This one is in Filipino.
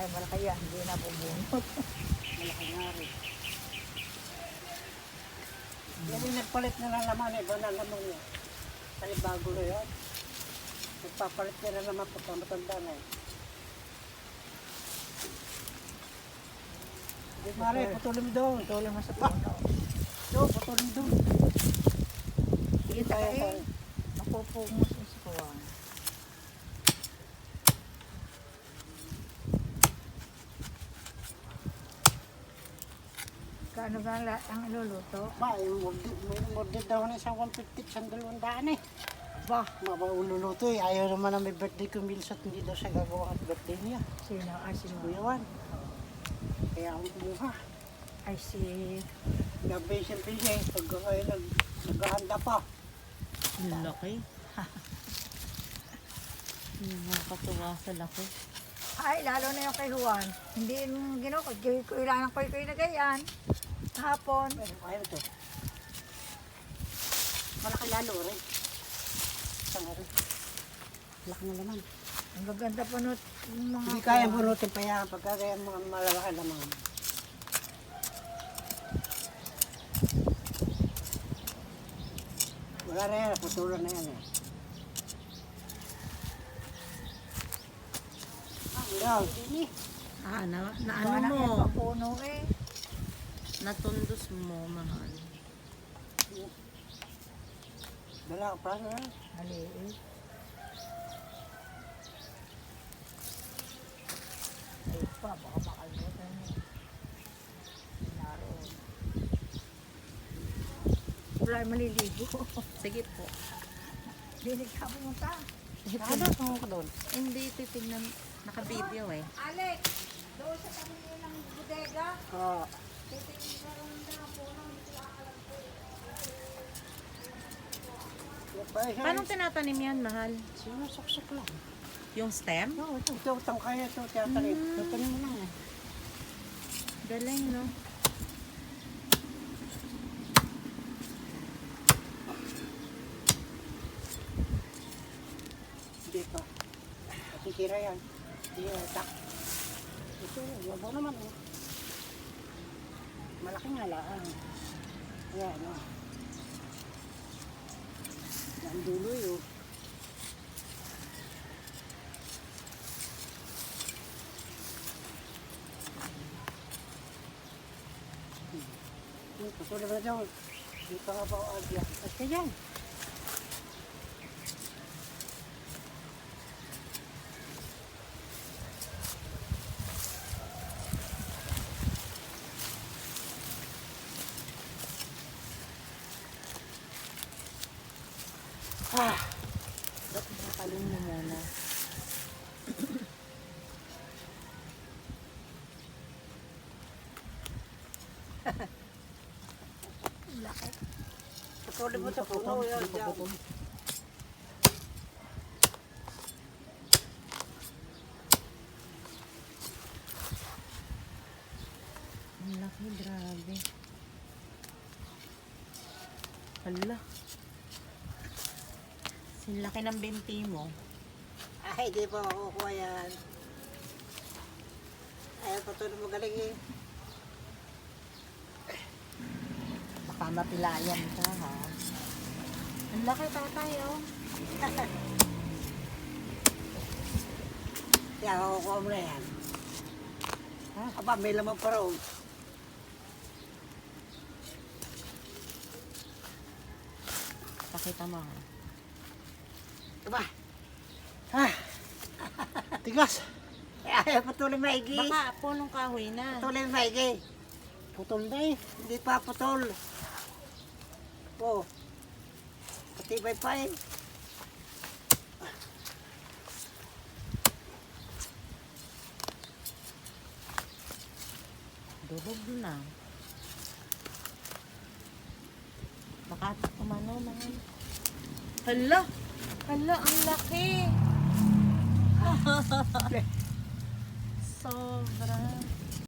Ay, malaki yan. Hindi na bubunot. Malaki nga rin. Yan yung nagpalit na ng laman, iba na laman niya. Panibago na yun. Nagpapalit niya na naman pagka matanda na eh. Di mare, putulin mo doon. Putulin mo sa puno. Doon, putulin doon. Sige tayo. Napupugmos mo sa kuwan. Kaano ba ang iluluto? Ba, may mordid daw na isang 150, isang 200 eh. Ba, mabaululuto eh. Ayaw naman na may birthday ko meals at hindi daw siya gagawa at birthday niya. Sino? Ay, si Kuya Juan. Kaya ako kumuha. Ay, si... Nag-basic siya eh. Pag naghahanda pa. Laki. Nakakatuwa sa laki. Ay, lalo na yung kay Juan. Hindi yung ginawa ko. Kailangan ko yung na ganyan. Kahapon. Pero ayaw to. Malaki lalo rin. Isang rin. Malaki na naman. Ang gaganda po nun yung mga... Hindi kaya bunutin pa yan pagka kaya mga malalaki naman. Wala na yan, putulan na yan eh. Yan. Na Ano ano mo? mo? Puno eh. Natundos mo, mahal. Dala ka pa na. Maliit. Ay pa, baka makalimutan mo. Naroon. Wala yung maliligo. Sige po. Dinig ka pumunta. Ano kung ka doon? Hindi titignan. Naka-video eh. Alex, doon sa tabi ng bodega. Oo. Titingin ka rin na puno. Paano tinatanim yan, mahal? Sinusuksok lang. Yung stem? Oo, ito utang kaya ito. Tiyatanim. Tatanim mo lang eh. Galing, no? Hindi pa. Masisira yan. Hindi yan. Tak. Ito, wabo naman eh. Malaki nga lang. Ayan, no. Yan dulo yun. Patuloy mo na dyan. Dito ka pa o agya. At kaya yan. Nakalun mo muna. Laki. Patuloy mo sa puno. Yan, dyan. Ang laki, grabe. Hala. Sinlaki ng binti mo. Ay, di pa makukuha yan. Ay, patuloy mo galing eh. Baka mapilayan ka, ha? Ang laki, tatay, oh. Kaya makukuha mo na yan. Ha? Aba, may lamang pa roon. Pakita mo, ha? Aba. Ha? Tigas. Ay, patuloy maigi. Baka punong kahoy na. Patuloy maigi. Putol na eh. Hindi pa putol. Oh. Patibay pa eh. Durog na. Baka umano, mahal. Hala! Hala, ang laki! Sobra.